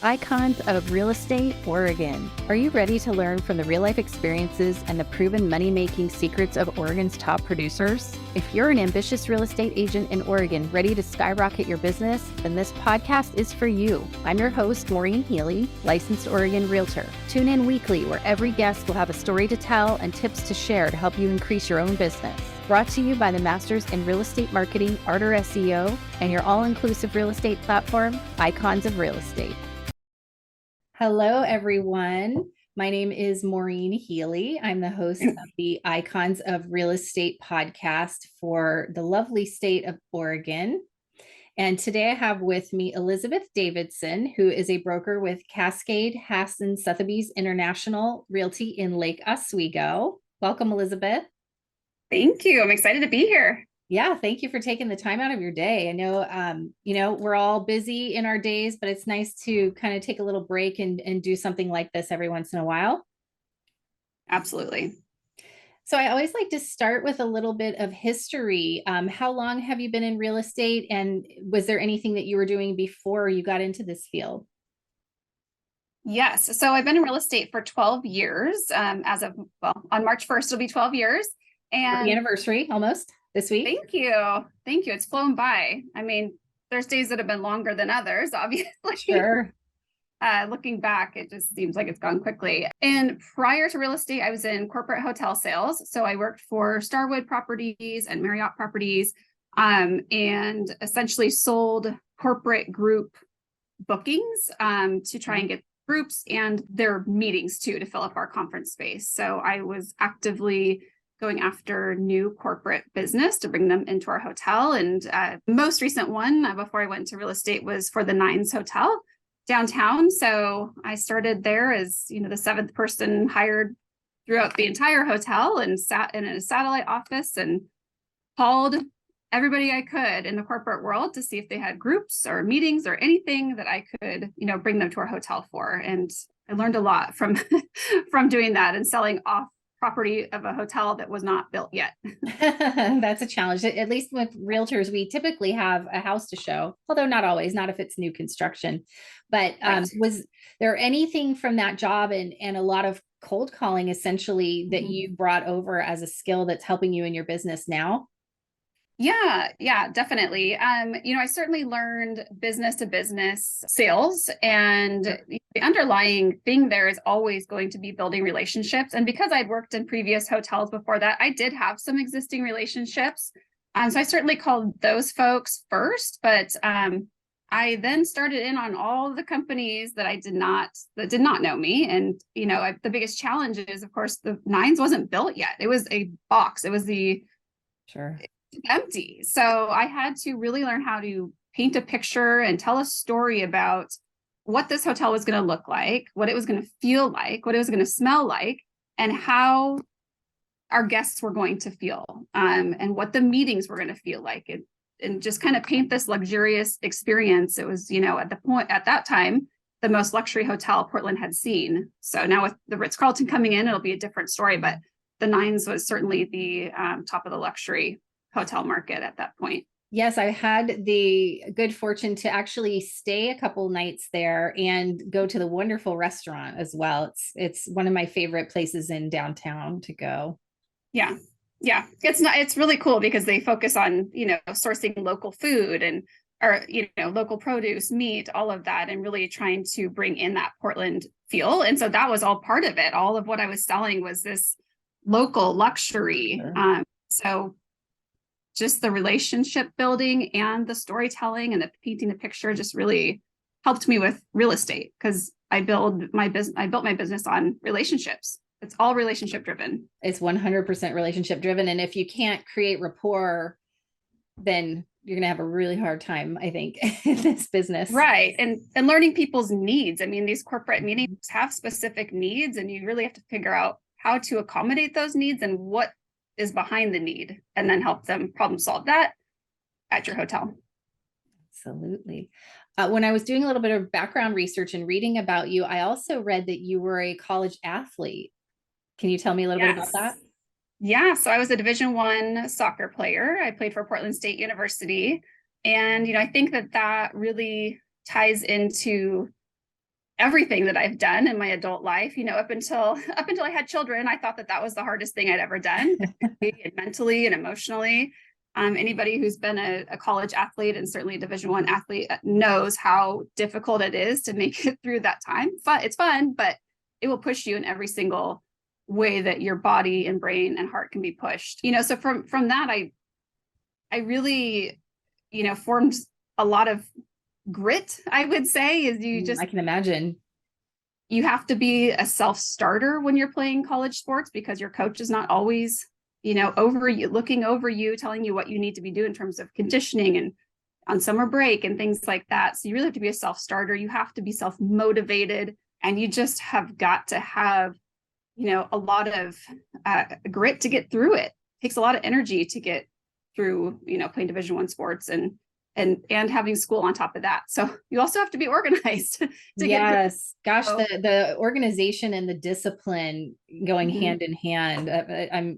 Icons of Real Estate, Oregon. Are you ready to learn from the real life experiences and the proven money-making secrets of Oregon's top producers? If you're an ambitious real estate agent in Oregon ready to skyrocket your business, then this podcast is for you. I'm your host, Maureen Healy, licensed Oregon realtor. Tune in weekly where every guest will have a story to tell and tips to share to help you increase your own business. Brought to you by the Masters in Real Estate Marketing, Arter SEO, and your all-inclusive real estate platform, Icons of Real Estate. Hello, everyone. My name is Maureen Healy. I'm the host of the Icons of Real Estate podcast for the lovely state of Oregon. And today I have with me Elizabeth Davidson, who is a broker with Cascade, Hassan Sotheby's International Realty in Lake Oswego. Welcome, Elizabeth. Thank you. I'm excited to be here. Yeah, thank you for taking the time out of your day. I know, we're all busy in our days, but it's nice to kind of take a little break and do something like this every once in a while. Absolutely. So I always like to start with a little bit of history. How long have you been in real estate? And was there anything that you were doing before you got into this field? Yes. So I've been in real estate for 12 years. On March 1st, it'll be 12 years. And happy anniversary almost this week. Thank you. Thank you. It's flown by. I mean, there's days that have been longer than others, obviously. Sure. Looking back, it just seems like it's gone quickly. And prior to real estate, I was in corporate hotel sales. So I worked for Starwood Properties and Marriott Properties, and essentially sold corporate group bookings to try and get groups and their meetings too, to fill up our conference space. So I was actively going after new corporate business to bring them into our hotel. And most recent one before I went into real estate was for the Nines Hotel downtown. So I started there as, the seventh person hired throughout the entire hotel and sat in a satellite office and called everybody I could in the corporate world to see if they had groups or meetings or anything that I could, bring them to our hotel for. And I learned a lot from doing that and selling off property of a hotel that was not built yet. That's a challenge. At least with realtors, we typically have a house to show, although not always, not if it's new construction. But right. Was there anything from that job and a lot of cold calling essentially that you brought over as a skill that's helping you in your business now? Yeah, definitely. I certainly learned business to business sales, and the underlying thing there is always going to be building relationships. And because I'd worked in previous hotels before that, I did have some existing relationships. So I certainly called those folks first, but I then started in on all the companies that did not know me. And, the biggest challenge is, of course, the Nines wasn't built yet. It was a box. It was empty. So I had to really learn how to paint a picture and tell a story about what this hotel was going to look like, what it was going to feel like, what it was going to smell like, and how our guests were going to feel, and what the meetings were going to feel like, and just kind of paint this luxurious experience. It was, at that time, the most luxury hotel Portland had seen. So now with the Ritz-Carlton coming in, it'll be a different story, but the Nines was certainly the top of the luxury hotel market at that point. Yes, I had the good fortune to actually stay a couple nights there and go to the wonderful restaurant as well. It's one of my favorite places in downtown to go. Yeah. It's really cool because they focus on, sourcing local food or local produce, meat, all of that, and really trying to bring in that Portland feel. And so that was all part of it. All of what I was selling was this local luxury. Sure. So just the relationship building and the storytelling and the painting the picture just really helped me with real estate, because I built my business on relationships. It's all relationship driven. It's 100% relationship driven. And if you can't create rapport, then you're going to have a really hard time, I think, in this business. Right. And learning people's needs. I mean, these corporate meetings have specific needs, and you really have to figure out how to accommodate those needs and what is behind the need, and then help them problem solve that at your hotel. Absolutely. When I was doing a little bit of background research and reading about you, I also read that you were a college athlete. Can you tell me a little bit about that? Yeah, so I was a Division I soccer player. I played for Portland State University. And, I think that really ties into everything that I've done in my adult life, up until I had children. I thought that was the hardest thing I'd ever done, and mentally and emotionally. Anybody who's been a college athlete and certainly a Division I athlete knows how difficult it is to make it through that time. It's fun, but it will push you in every single way that your body and brain and heart can be pushed. So from that, I really, formed a lot of grit, I would say. I can imagine. You have to be a self-starter when you're playing college sports, because your coach is not always, over you, looking over you, telling you what you need to be doing in terms of conditioning and on summer break and things like that. So you really have to be a self-starter. You have to be self-motivated, and you just have got to have, a lot of grit to get through it. It takes a lot of energy to get through, playing Division I sports and having school on top of that. So you also have to be organized to yes. Gosh, the organization and the discipline going hand in hand.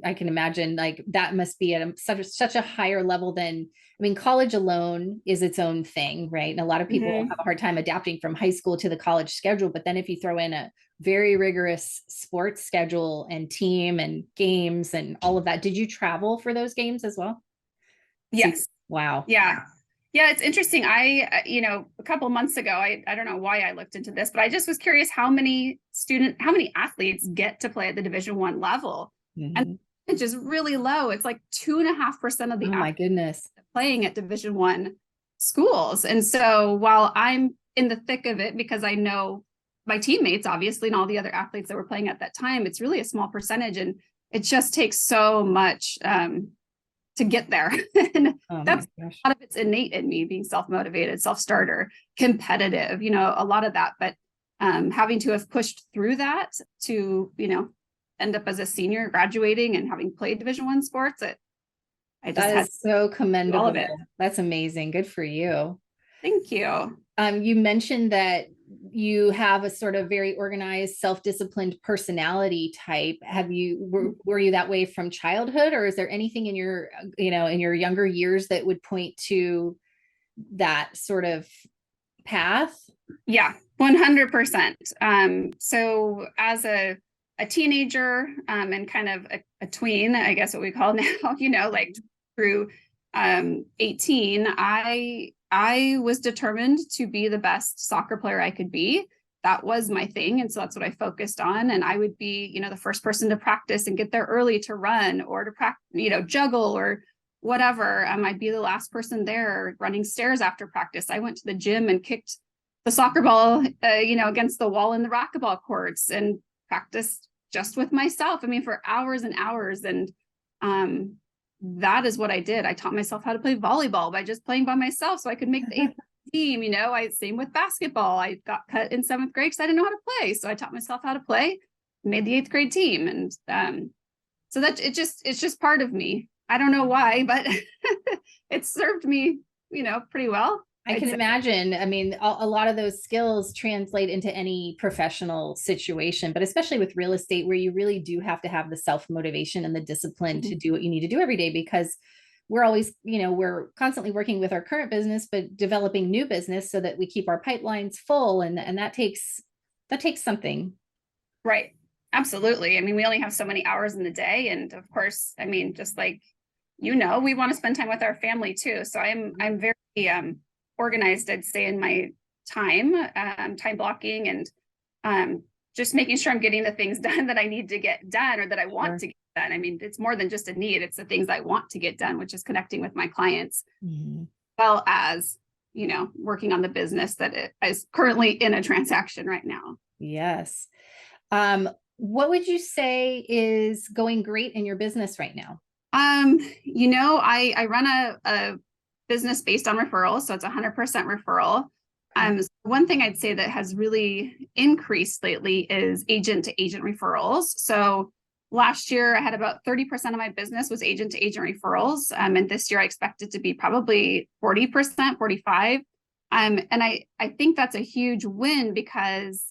I can imagine like that must be at such a higher level than, college alone is its own thing, right? And a lot of people have a hard time adapting from high school to the college schedule. But then if you throw in a very rigorous sports schedule and team and games and all of that, did you travel for those games as well? Yes. Wow. Yeah. Yeah, it's interesting. A couple months ago, I don't know why I looked into this, but I just was curious how many athletes get to play at the Division I level. And it's just really low. It's like 2.5% of the my goodness playing at Division I schools. And so while I'm in the thick of it, because I know my teammates, obviously, and all the other athletes that were playing at that time, it's really a small percentage. And it just takes so much to get there. And that's a lot of it's innate in me, being self-motivated, self-starter, competitive, a lot of that. But having to have pushed through that to, end up as a senior graduating and having played Division I sports, that is so commendable. All of it. That's amazing. Good for you. Thank you. You mentioned that you have a sort of very organized, self-disciplined personality type. Were you that way from childhood, or is there anything in your, in your younger years that would point to that sort of path? Yeah, 100%. So as a teenager, and kind of a tween, I guess what we call now, like through 18, I was determined to be the best soccer player I could be. That was my thing. And so that's what I focused on. And I would be, the first person to practice and get there early to run or to practice, juggle or whatever. I'd be the last person there running stairs after practice. I went to the gym and kicked the soccer ball, against the wall in the racquetball courts and practiced just with myself. for hours and hours. And that is what I did. I taught myself how to play volleyball by just playing by myself so I could make the 8th team. Same with basketball. I got cut in 7th grade because I didn't know how to play. So I taught myself how to play, made the 8th grade team. And so that it's just part of me. I don't know why, but it served me, pretty well. I can imagine. A lot of those skills translate into any professional situation, but especially with real estate, where you really do have to have the self-motivation and the discipline to do what you need to do every day, because we're always, we're constantly working with our current business, but developing new business so that we keep our pipelines full. And that takes something. Right. Absolutely. We only have so many hours in the day. And of course, just like, we want to spend time with our family too. So I'm very, organized, I'd say, in my time blocking and just making sure I'm getting the things done that I need to get done or that I want to get done. It's more than just a need. It's the things I want to get done, which is connecting with my clients, well as, working on the business that is currently in a transaction right now. Yes. What would you say is going great in your business right now? I run a business based on referrals. So it's 100% referral. So one thing I'd say that has really increased lately is agent to agent referrals. So last year I had about 30% of my business was agent to agent referrals. And this year I expect it to be probably 40%, 45. And I think that's a huge win because,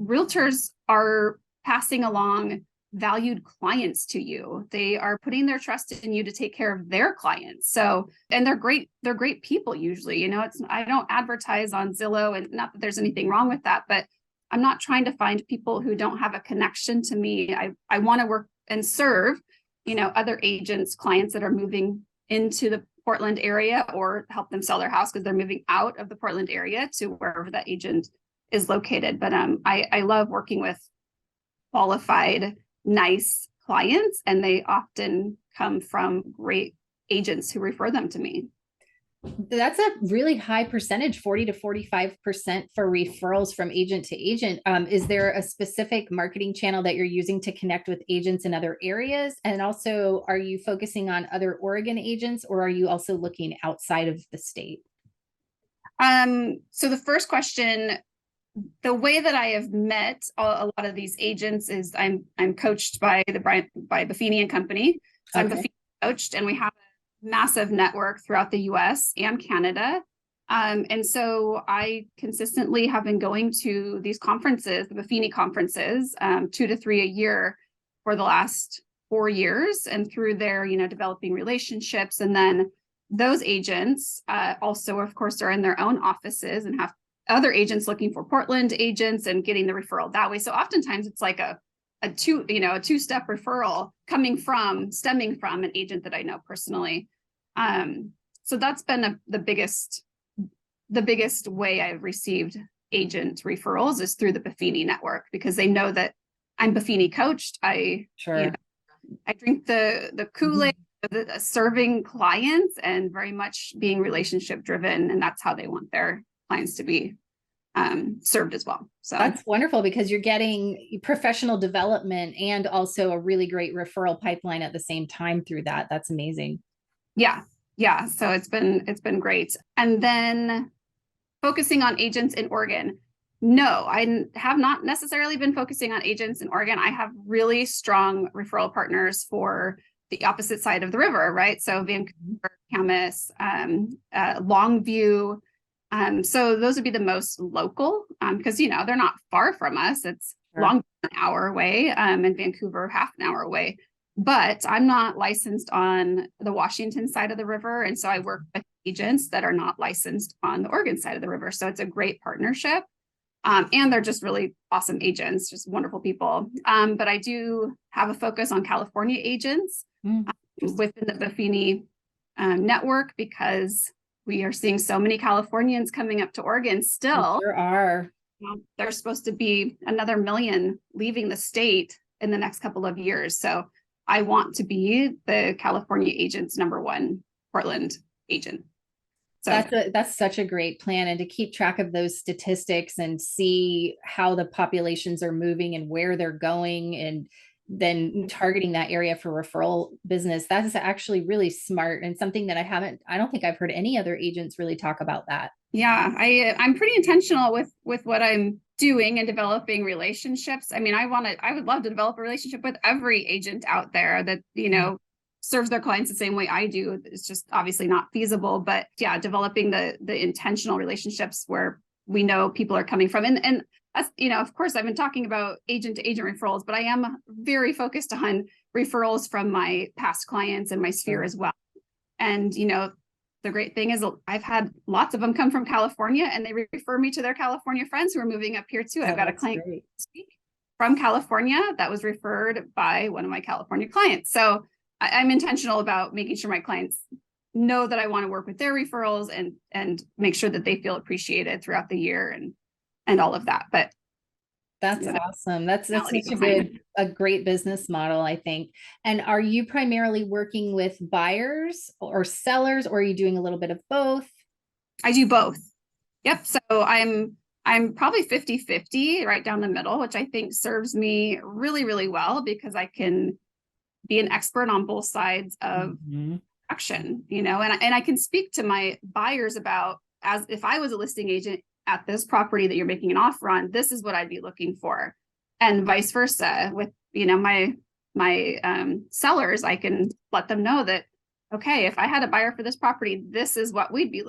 realtors are passing along valued clients to you. They are putting their trust in you to take care of their clients. So, and they're great people usually, I don't advertise on Zillow, and not that there's anything wrong with that, but I'm not trying to find people who don't have a connection to me. I want to work and serve, other agents, clients that are moving into the Portland area, or help them sell their house because they're moving out of the Portland area to wherever that agent is located. But I love working with qualified, nice clients, and they often come from great agents who refer them to me. That's a really high percentage, 40 to 45% for referrals from agent to agent. Is there a specific marketing channel that you're using to connect with agents in other areas? And also, are you focusing on other Oregon agents, or are you also looking outside of the state? So the first question, the way that I have met a lot of these agents is I'm coached by Buffini and Company. So I'm Buffini coached, and we have a massive network throughout the US and Canada. And so I consistently have been going to these conferences, the Buffini conferences, 2 to 3 a year for the last 4 years, and through there, developing relationships. And then those agents also, of course, are in their own offices and have other agents looking for Portland agents and getting the referral that way. So oftentimes it's like a two-step referral stemming from an agent that I know personally. So that's been the biggest way I've received agent referrals is through the Buffini network, because they know that I'm Buffini coached. I drink the Kool-Aid, serving clients, and very much being relationship driven, and that's how they want their clients to be served as well. So that's wonderful, because you're getting professional development and also a really great referral pipeline at the same time through that. That's amazing. Yeah. So it's been great. And then focusing on agents in Oregon. No, I have not necessarily been focusing on agents in Oregon. I have really strong referral partners for the opposite side of the river, right? So Vancouver, Camas, Longview. So those would be the most local, because, they're not far from us. It's Longview an hour away, and Vancouver half an hour away. But I'm not licensed on the Washington side of the river. And so I work with agents that are not licensed on the Oregon side of the river. So it's a great partnership. And they're just really awesome agents, just wonderful people. But I do have a focus on California agents within the Buffini network, because we are seeing so many Californians coming up to Oregon still. There are. There's supposed to be another million leaving the state in the next couple of years. So I want to be the California agent's #1 Portland agent. So that's such a great plan, and to keep track of those statistics and see how the populations are moving and where they're going, and then targeting that area for referral business. That is actually really smart, and something that I don't think I've heard any other agents really talk about that. Yeah, I'm pretty intentional with what I'm doing and developing relationships. I mean, I would love to develop a relationship with every agent out there that, serves their clients the same way I do. It's just obviously not feasible, but yeah, developing the intentional relationships where we know people are coming from. And that's, of course, I've been talking about agent to agent referrals, but I am very focused on referrals from my past clients and my sphere as well. And, the great thing is I've had lots of them come from California, and they refer me to their California friends who are moving up here too. I've got a client from California that was referred by one of my California clients. So I'm intentional about making sure my clients know that I want to work with their referrals and make sure that they feel appreciated throughout the year and all of that. But that's awesome. That's such a great business model, I think. And are you primarily working with buyers or sellers, or are you doing a little bit of both? I do both. Yep. So I'm probably 50-50, right down the middle, which I think serves me really, really well, because I can be an expert on both sides of action, and I can speak to my buyers about, as if I was a listing agent at this property that you're making an offer on, this is what I'd be looking for, and vice versa with, my sellers. I can let them know that, okay, if I had a buyer for this property, this is what we'd be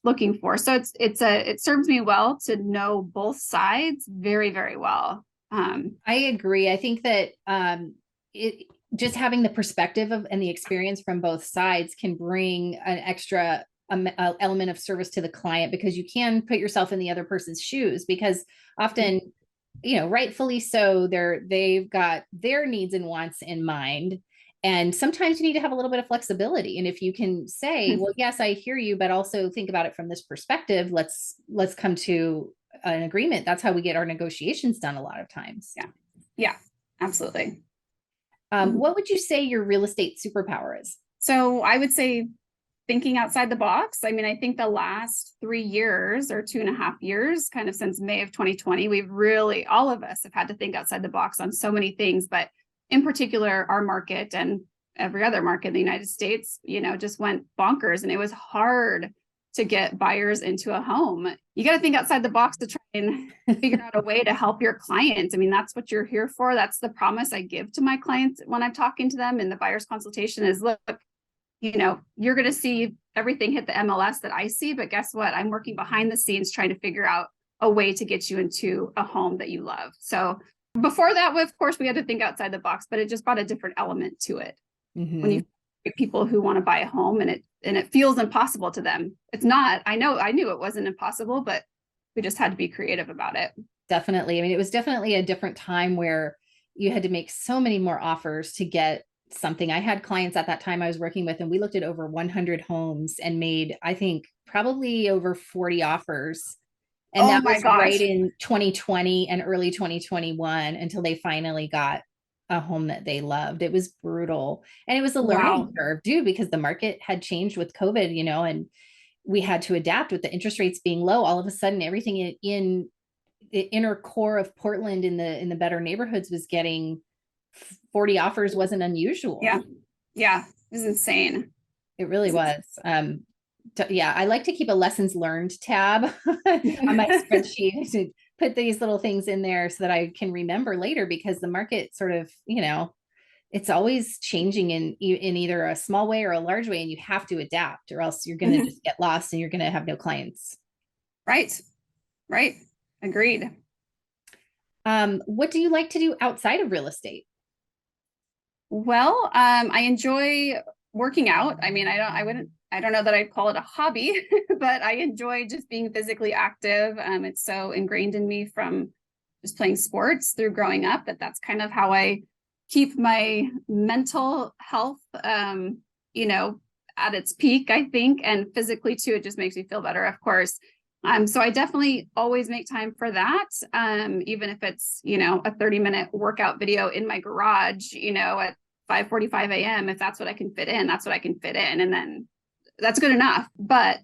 looking for. So it serves me well to know both sides very, very well. I agree. I think that it just having the perspective of and the experience from both sides can bring an extra element of service to the client, because you can put yourself in the other person's shoes, because often, rightfully so, they've got their needs and wants in mind. And sometimes you need to have a little bit of flexibility. And if you can say, well, yes, I hear you, but also think about it from this perspective, let's come to an agreement. That's how we get our negotiations done a lot of times. Yeah. Yeah, absolutely. What would you say your real estate superpower is? So I would say thinking outside the box. I mean, I think the last 3 years or 2.5 years, kind of since May of 2020, we've really, all of us have had to think outside the box on so many things, but in particular, our market and every other market in the United States, just went bonkers, and it was hard to get buyers into a home. You got to think outside the box to try and figure out a way to help your clients. I mean, that's what you're here for. That's the promise I give to my clients when I'm talking to them in the buyer's consultation is, look, you're going to see everything hit the MLS that I see, but guess what? I'm working behind the scenes trying to figure out a way to get you into a home that you love. So before that, of course, we had to think outside the box, but it just brought a different element to it. When you get people who want to buy a home and it feels impossible to them. It's not. I knew it wasn't impossible, but we just had to be creative about it. Definitely. I mean, it was definitely a different time where you had to make so many more offers to get something. I had clients at that time I was working with, and we looked at over 100 homes and made, I think, probably over 40 offers. And that was right in 2020 and early 2021 until they finally got a home that they loved. It was brutal. And it was a learning curve too, because the market had changed with COVID, and we had to adapt with the interest rates being low. All of a sudden, everything in the inner core of Portland in the better neighborhoods was getting 40 offers. Wasn't unusual. Yeah. It was insane. It really was. Yeah, I like to keep a lessons learned tab on my spreadsheet to put these little things in there so that I can remember later, because the market sort of, it's always changing in either a small way or a large way, and you have to adapt, or else you're going to just get lost and you're going to have no clients. Right. Agreed. What do you like to do outside of real estate? Well, I enjoy working out. I mean, I don't know that I'd call it a hobby, but I enjoy just being physically active. It's so ingrained in me from just playing sports through growing up that's kind of how I keep my mental health, at its peak, I think, and physically too. It just makes me feel better, of course. So I definitely always make time for that. Even if it's, a 30-minute workout video in my garage, at 5:45 a.m., if that's what I can fit in, that's what I can fit in. And then that's good enough. But,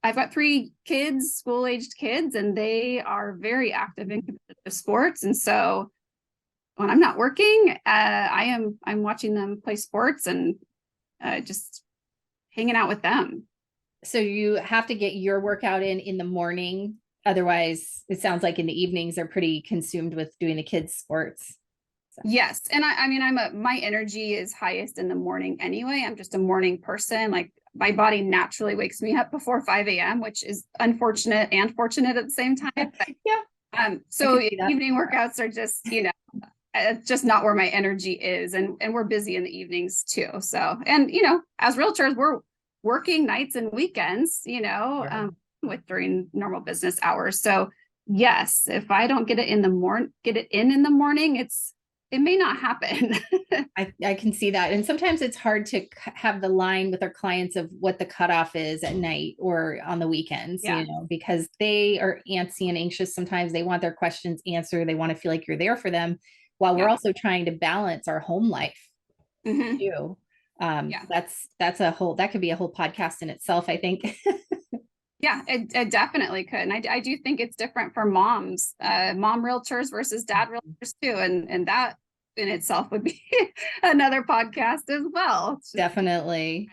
I've got 3 kids, school-aged kids, and they are very active in competitive sports. And so when I'm not working, I'm watching them play sports and just hanging out with them. So you have to get your workout in the morning. Otherwise, it sounds like in the evenings they're pretty consumed with doing the kids' sports. So. Yes. And I mean, my energy is highest in the morning anyway. I'm just a morning person. Like, my body naturally wakes me up before 5 a.m., which is unfortunate and fortunate at the same time. But, yeah. So evening workouts are just, just not where my energy is. And we're busy in the evenings too. So, and, as realtors, we're working nights and weekends, with during normal business hours. So yes, if I don't get it in the morning, it may not happen. I can see that. And sometimes it's hard to have the line with our clients of what the cutoff is at night or on the weekends, because they are antsy and anxious. Sometimes they want their questions answered. They want to feel like you're there for them, while we're also trying to balance our home life too. That could be a whole podcast in itself, I think. Yeah, it definitely could. And I do think it's different for moms, mom realtors versus dad realtors too. And that in itself would be another podcast as well. Definitely.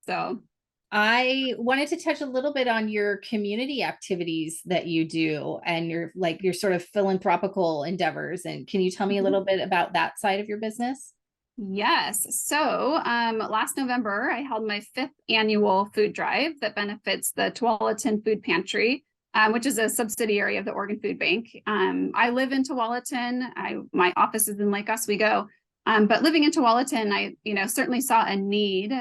So I wanted to touch a little bit on your community activities that you do and your sort of philanthropical endeavors. And can you tell me a little bit about that side of your business? Yes. So last November, I held my 5th annual food drive that benefits the Tualatin Food Pantry which is a subsidiary of the Oregon Food Bank. I live in Tualatin. My office is in Lake Oswego. But living in Tualatin, I, certainly saw a need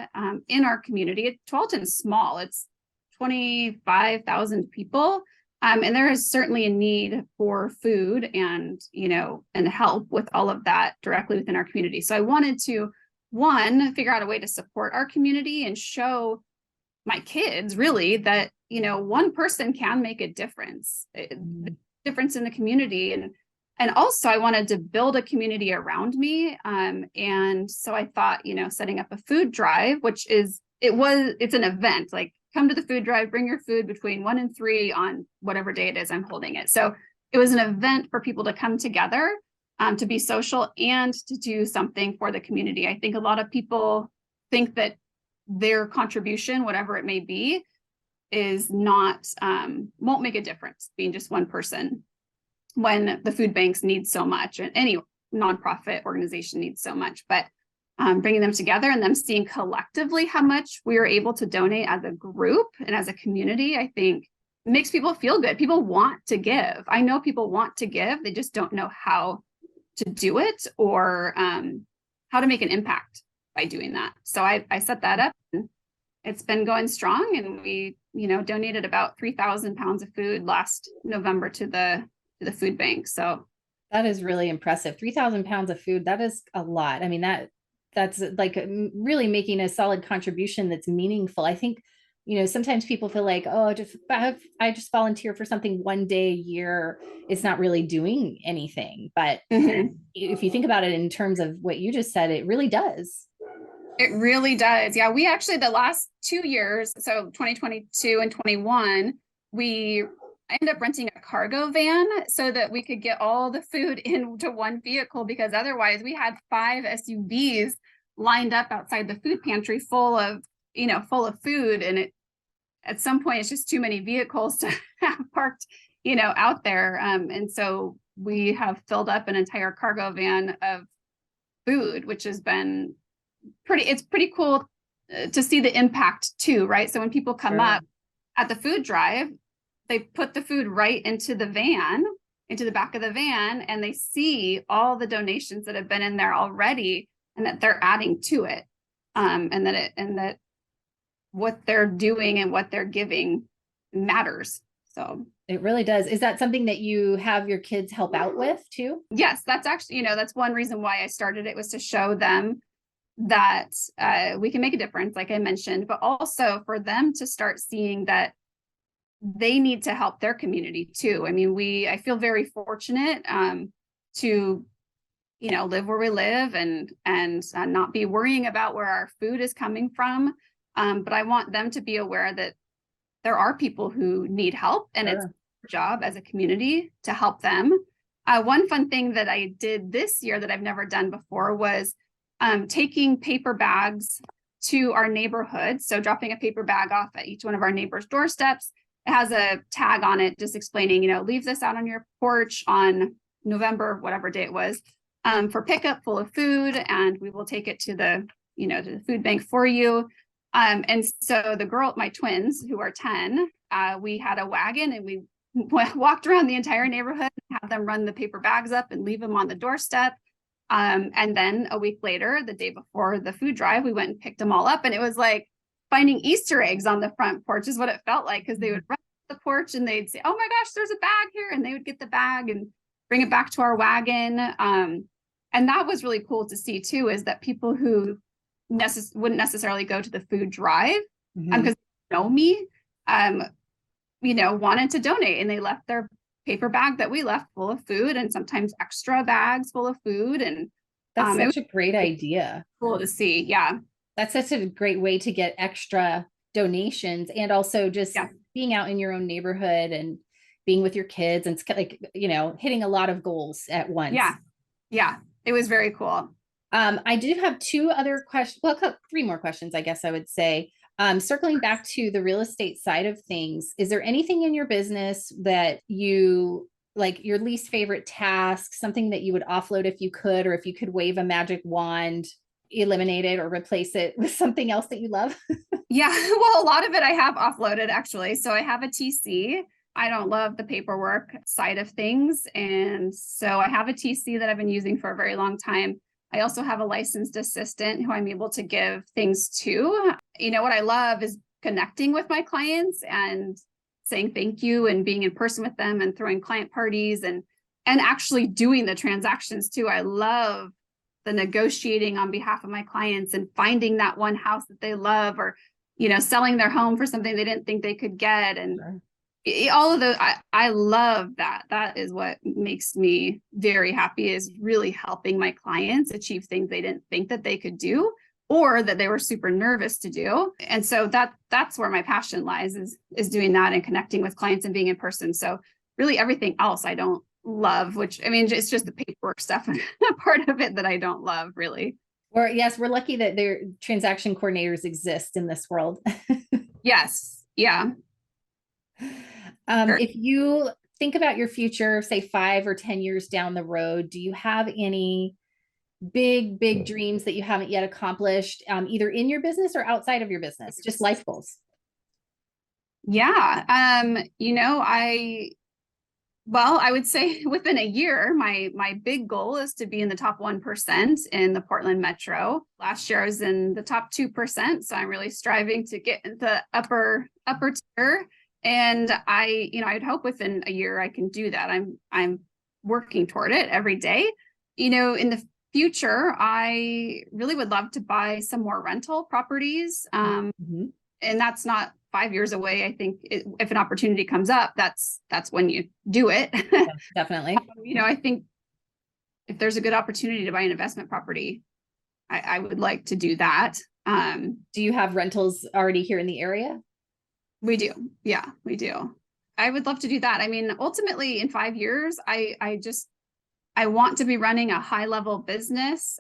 in our community. Tualatin is small. It's 25,000 people. And there is certainly a need for food and help with all of that directly within our community. So I wanted to, one, figure out a way to support our community and show my kids really that, one person can make a difference, difference in the community. And also I wanted to build a community around me. And so I thought, setting up a food drive, it's an event, like come to the food drive, bring your food between 1 and 3 on whatever day it is I'm holding it. So it was an event for people to come together, to be social and to do something for the community. I think a lot of people think that their contribution, whatever it may be, is not, won't make a difference being just one person, when the food banks need so much, and any nonprofit organization needs so much. But bringing them together and them seeing collectively how much we are able to donate as a group and as a community, I think makes people feel good. People want to give. I know people want to give. They just don't know how to do it or how to make an impact by doing that. So I set that up, and it's been going strong. And we, donated about 3,000 pounds of food last November to the food bank. So that is really impressive. 3,000 pounds of food. That is a lot. I mean, that's like really making a solid contribution that's meaningful. I think, sometimes people feel like, oh, I just volunteer for something one day a year, it's not really doing anything. But if you think about it in terms of what you just said, it really does. It really does. Yeah, we actually, the last 2 years, so 2022 and 21, I ended up renting a cargo van so that we could get all the food into one vehicle, because otherwise we had 5 SUVs lined up outside the food pantry full of food. And at some point it's just too many vehicles to have parked, out there. And so we have filled up an entire cargo van of food, which has been it's pretty cool to see the impact too, right? So when people come up at the food drive, they put the food right into the back of the van, and they see all the donations that have been in there already, and that they're adding to it. And that what they're doing and what they're giving matters. So it really does. Is that something that you have your kids help out with too? Yes, that's actually, that's one reason why I started it, was to show them that we can make a difference, like I mentioned, but also for them to start seeing that they need to help their community too. I mean, I feel very fortunate to, live where we live and not be worrying about where our food is coming from. But I want them to be aware that there are people who need help, and it's our job as a community to help them. One fun thing that I did this year that I've never done before was taking paper bags to our neighborhood. So dropping a paper bag off at each one of our neighbors' doorsteps. It has a tag on it just explaining, leave this out on your porch on November, whatever day it was, for pickup, full of food, and we will take it to the food bank for you. And so my twins, who are 10, we had a wagon, and we walked around the entire neighborhood and had them run the paper bags up and leave them on the doorstep. And then a week later, the day before the food drive, we went and picked them all up, and it was like finding Easter eggs on the front porch is what it felt like, because they would run the porch and they'd say, oh my gosh, there's a bag here. And they would get the bag and bring it back to our wagon. And that was really cool to see too, is that people who wouldn't necessarily go to the food drive because they know me, wanted to donate, and they left their paper bag that we left full of food, and sometimes extra bags full of food. And that's such a great idea. Cool to see. Yeah. That's such a great way to get extra donations, and also just being out in your own neighborhood and being with your kids, and like, hitting a lot of goals at once. Yeah. Yeah. It was very cool. I do have 2 other questions. Well, 3 more questions, I guess I would say. Circling back to the real estate side of things, is there anything in your business that you like, your least favorite task, something that you would offload if you could, or if you could wave a magic wand, eliminate it or replace it with something else that you love? Yeah, well, a lot of it I have offloaded actually. So I have a TC. I don't love the paperwork side of things. And so I have a TC that I've been using for a very long time. I also have a licensed assistant who I'm able to give things to. What I love is connecting with my clients and saying thank you and being in person with them and throwing client parties and actually doing the transactions too. I love the negotiating on behalf of my clients and finding that one house that they love, or, selling their home for something they didn't think they could get. And Sure. All of those, I love that. That is what makes me very happy, is really helping my clients achieve things they didn't think that they could do, or that they were super nervous to do. And so that's where my passion lies, is doing that and connecting with clients and being in person. So really everything else I don't love, which, it's just the paperwork stuff, part of it that I don't love really. Or yes, we're lucky that their transaction coordinators exist in this world. Yes. Yeah. If you think about your future, say 5 or 10 years down the road, do you have any big dreams that you haven't yet accomplished, either in your business or outside of your business, just life goals? Yeah. I would say within a year, my big goal is to be in the top 1% in the Portland Metro. Last year I was in the top 2%. So I'm really striving to get into the upper tier. And I'd hope within a year I can do that. I'm working toward it every day. In the future, I really would love to buy some more rental properties. And that's not 5 years away. I think if an opportunity comes up, that's when you do it. Yeah, definitely. I think if there's a good opportunity to buy an investment property, I would like to do that. Do you have rentals already here in the area? We do. Yeah, we do. I would love to do that. Ultimately in 5 years, I want to be running a high level business,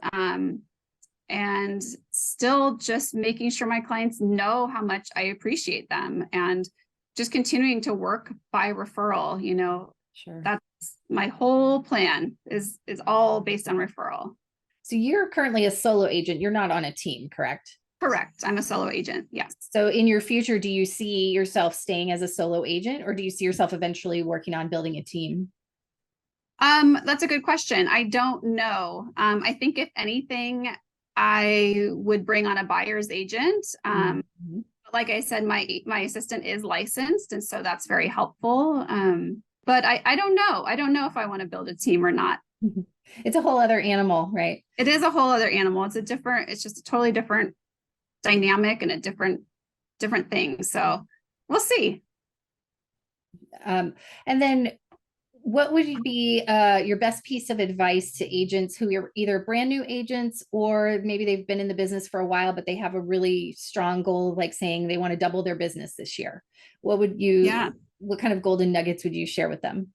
and still just making sure my clients know how much I appreciate them, and just continuing to work by referral. Sure. That's my whole plan is all based on referral. So you're currently a solo agent. You're not on a team, correct? Correct. I'm a solo agent. Yes. So in your future, do you see yourself staying as a solo agent, or do you see yourself eventually working on building a team? That's a good question. I don't know. I think if anything, I would bring on a buyer's agent. Like I said, my assistant is licensed, and so that's very helpful. But I don't know. I don't know if I want to build a team or not. It's a whole other animal, right? It is a whole other animal. It's just a totally different dynamic and a different thing. So we'll see. And then what would be your best piece of advice to agents who are either brand new agents, or maybe they've been in the business for a while, but they have a really strong goal, like saying they want to double their business this year? What kind of golden nuggets would you share with them?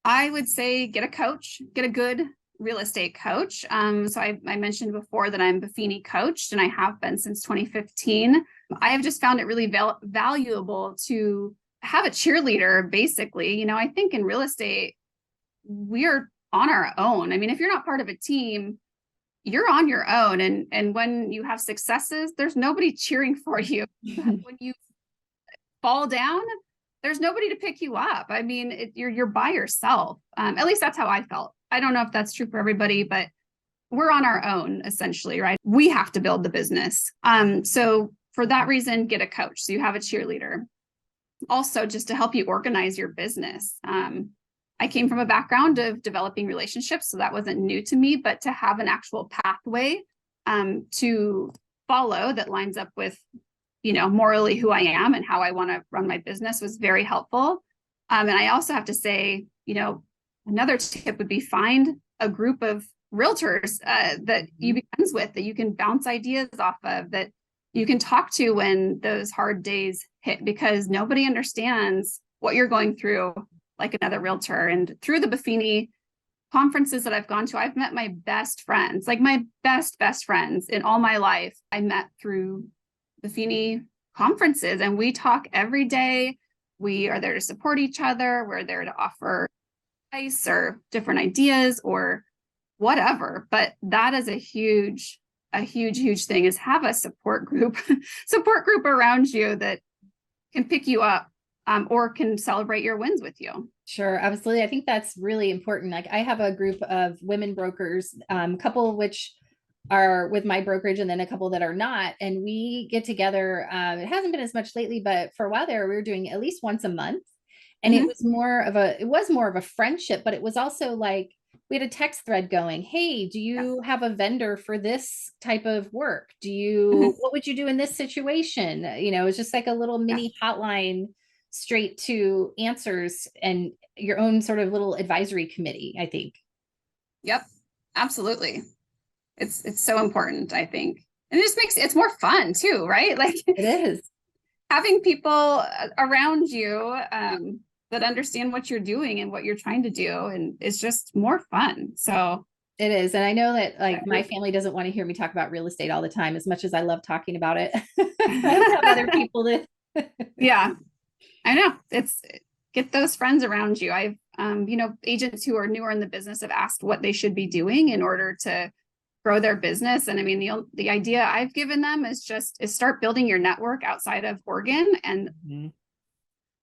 I would say get a coach, get a good real estate coach. So I mentioned before that I'm Buffini coached, and I have been since 2015. I have just found it really valuable to have a cheerleader, basically. I think in real estate, we're on our own. If you're not part of a team, you're on your own. And when you have successes, there's nobody cheering for you. When you fall down, there's nobody to pick you up. You're by yourself. At least that's how I felt. I don't know if that's true for everybody, but we're on our own, essentially, right? We have to build the business. So for that reason, get a coach so you have a cheerleader. Also, just to help you organize your business. I came from a background of developing relationships, so that wasn't new to me, but to have an actual pathway to follow that lines up with, morally who I am and how I want to run my business was very helpful. And I also have to say, another tip would be find a group of realtors that you be friends with, that you can bounce ideas off of, that you can talk to when those hard days hit, because nobody understands what you're going through like another realtor. And through the Buffini conferences that I've gone to, I've met my best friends, like my best friends in all my life. I met through Buffini conferences, and we talk every day. We are there to support each other. We're there to offer advice or different ideas or whatever. But that is a huge thing, is have a support group around you that can pick you up or can celebrate your wins with you. Sure, absolutely. I think that's really important. Like I have a group of women brokers, a couple of which are with my brokerage and then a couple that are not. And we get together. It hasn't been as much lately, but for a while there, we were doing at least once a month. And it was more of a friendship, but it was also like we had a text thread going, hey, do you have a vendor for this type of work? What would you do in this situation? You know, it's just like a little mini hotline straight to answers and your own sort of little advisory committee, I think. Yep, absolutely. It's so important, I think. And it just makes it's more fun too, right? Like it is having people around you that understand what you're doing and what you're trying to do, and it's just more fun. So it is. And I know that like my family doesn't want to hear me talk about real estate all the time, as much as I love talking about it. I have other people that yeah, I know. It's get those friends around you. I've agents who are newer in the business have asked what they should be doing in order to grow their business. And I mean, the idea I've given them is start building your network outside of Oregon and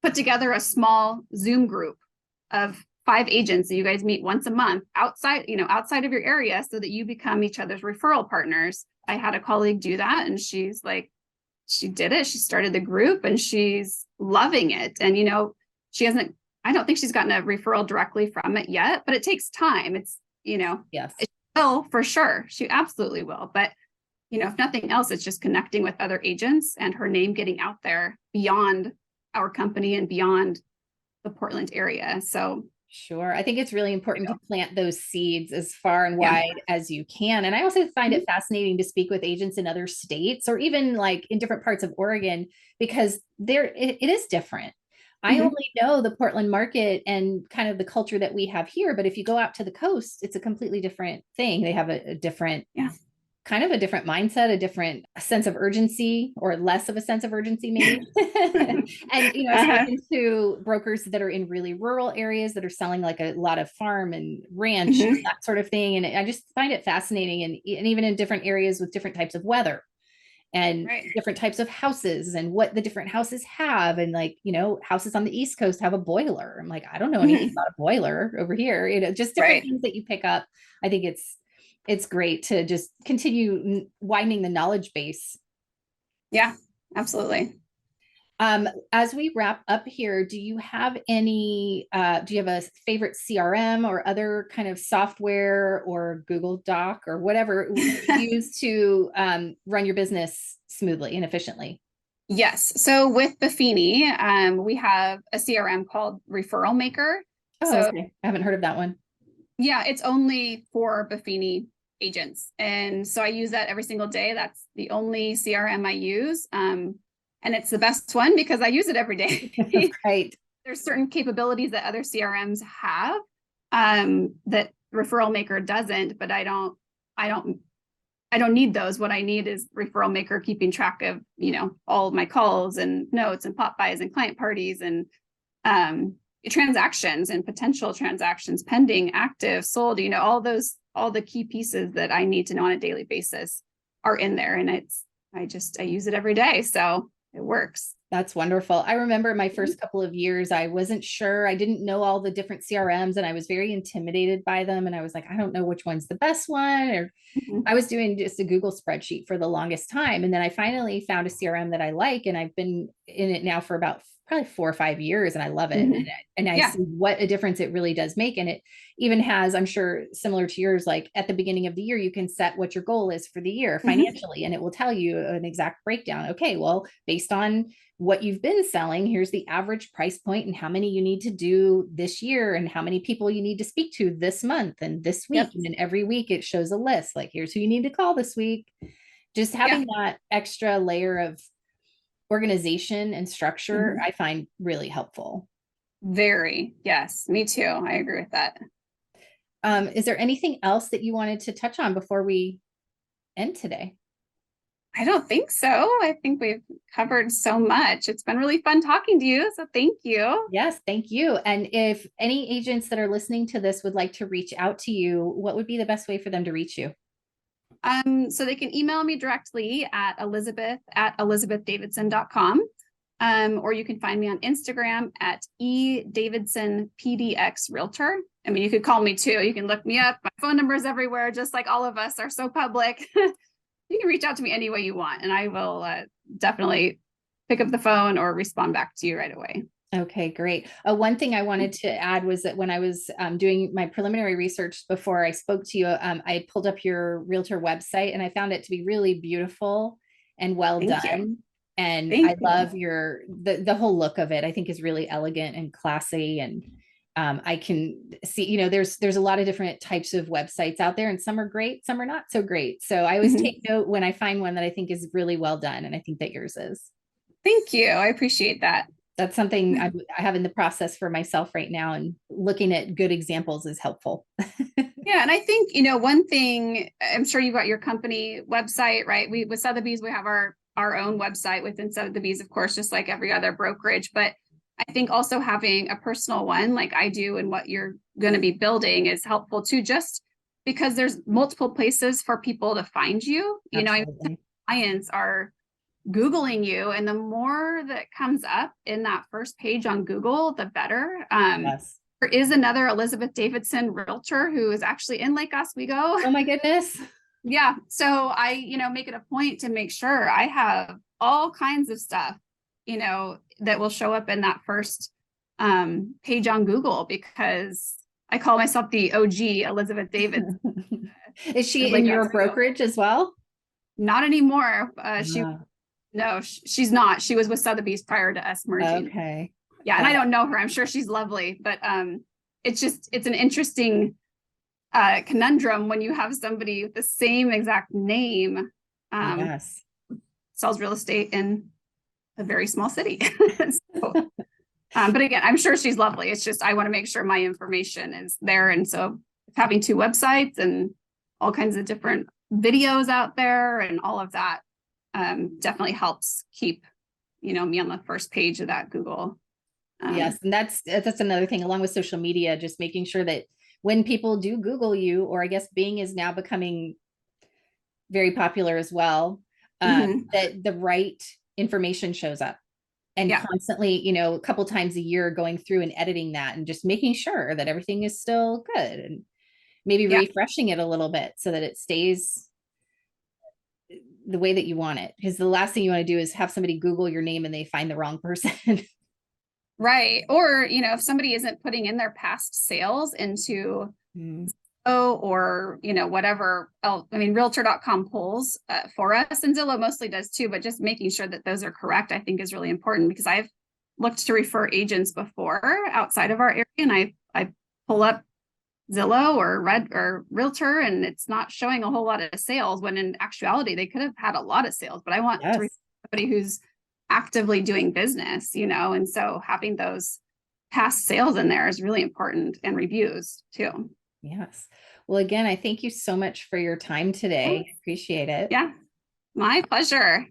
put together a small Zoom group of 5 agents that you guys meet once a month outside of your area so that you become each other's referral partners. I had a colleague do that and she did it. She started the group and she's loving it. And, I don't think she's gotten a referral directly from it yet, but it takes time. It's, yes. It will for sure. She absolutely will. But, if nothing else, it's just connecting with other agents and her name getting out there beyond our company and beyond the Portland area. So sure. I think it's really important to plant those seeds as far and wide as you can. And I also find it fascinating to speak with agents in other states or even like in different parts of Oregon, because it is different. I only know the Portland market and kind of the culture that we have here. But if you go out to the coast, it's a completely different thing. They have a different kind of a different mindset, a different sense of urgency, or less of a sense of urgency, maybe. And, I've spoken to brokers that are in really rural areas that are selling like a lot of farm and ranch, and that sort of thing. And I just find it fascinating. And even in different areas with different types of weather and different types of houses and what the different houses have. And like, houses on the East Coast have a boiler. I'm like, I don't know anything about a boiler over here, just different things that you pick up. I think it's great to just continue widening the knowledge base. Yeah, absolutely. As we wrap up here, do you have a favorite CRM or other kind of software or Google Doc or whatever you use to run your business smoothly and efficiently? Yes. So with Buffini, we have a CRM called Referral Maker. Okay. I haven't heard of that one. Yeah, it's only for Buffini agents. And so I use that every single day. That's the only CRM I use. And it's the best one because I use it every day. Right. There's certain capabilities that other CRMs have that Referral Maker doesn't, but I don't need those. What I need is Referral Maker keeping track of, all of my calls and notes and pop buys and client parties and transactions and potential transactions, pending, active, sold, all the key pieces that I need to know on a daily basis are in there. And I use it every day. So it works. That's wonderful. I remember my first couple of years, I wasn't sure. I didn't know all the different CRMs and I was very intimidated by them. And I was like, I don't know which one's the best one. Or I was doing just a Google spreadsheet for the longest time. And then I finally found a CRM that I like. And I've been in it now for about probably 4 or 5 years and I love it. And I see what a difference it really does make. And it even has, I'm sure similar to yours, like at the beginning of the year, you can set what your goal is for the year financially, and it will tell you an exact breakdown. Okay, well, based on what you've been selling, here's the average price point and how many you need to do this year and how many people you need to speak to this month and this week. And then every week it shows a list, like here's who you need to call this week. Just having that extra layer of organization and structure, I find really helpful. Very. Yes, me too. I agree with that. Is there anything else that you wanted to touch on before we end today? I don't think so. I think we've covered so much. It's been really fun talking to you. So thank you. Yes, thank you. And if any agents that are listening to this would like to reach out to you, what would be the best way for them to reach you? So they can email me directly at elizabeth@elizabethdavidson.com. Or you can find me on Instagram at edavidsonpdxrealtor. I mean, you could call me too. You can look me up. My phone number is everywhere, just like all of us are so public. You can reach out to me any way you want, and I will definitely pick up the phone or respond back to you right away. Okay, great. One thing I wanted to add was that when I was doing my preliminary research before I spoke to you, I pulled up your realtor website and I found it to be really beautiful and well Thank done. you. And Thank I you. love the whole look of it. I think is really elegant and classy. And I can see, there's a lot of different types of websites out there, and some are great, some are not so great. So I always take note when I find one that I think is really well done. And I think that yours is. Thank you. I appreciate that. That's something I have in the process for myself right now, and looking at good examples is helpful. Yeah. And I think, one thing, I'm sure you've got your company website, right? With Sotheby's, we have our own website within Sotheby's, of course, just like every other brokerage. But I think also having a personal one like I do and what you're going to be building is helpful too, just because there's multiple places for people to find you. Clients are Googling you, and the more that comes up in that first page on Google, the better. Yes. There is another Elizabeth Davidson realtor who is actually in Lake Oswego. Oh my goodness. Yeah. So I, make it a point to make sure I have all kinds of stuff, that will show up in that first page on Google, because I call myself the OG Elizabeth Davidson. Is she in your brokerage as well? Not anymore. No, she's not. She was with Sotheby's prior to us merging. Okay. Yeah. And I don't know her. I'm sure she's lovely, but it's an interesting conundrum when you have somebody with the same exact name Yes. sells real estate in a very small city. So, but again, I'm sure she's lovely. It's just, I want to make sure my information is there. And so having two websites and all kinds of different videos out there and all of that definitely helps keep, me on the first page of that Google. Yes. And that's another thing, along with social media, just making sure that when people do Google you, or I guess Bing is now becoming very popular as well, that the right information shows up, and constantly, a couple times a year going through and editing that and just making sure that everything is still good, and maybe refreshing it a little bit so that it stays the way that you want it. Because the last thing you want to do is have somebody Google your name and they find the wrong person. Right. Or, if somebody isn't putting in their past sales into or, whatever else. I mean, realtor.com pulls for us, and Zillow mostly does too, but just making sure that those are correct, I think, is really important, because I've looked to refer agents before outside of our area, and I pull up Zillow or Realtor, and it's not showing a whole lot of sales, when in actuality they could have had a lot of sales. But I want to refer somebody who's actively doing business, and so having those past sales in there is really important, and reviews too. Yes. Well, again, I thank you so much for your time today. Appreciate it. Yeah, my pleasure.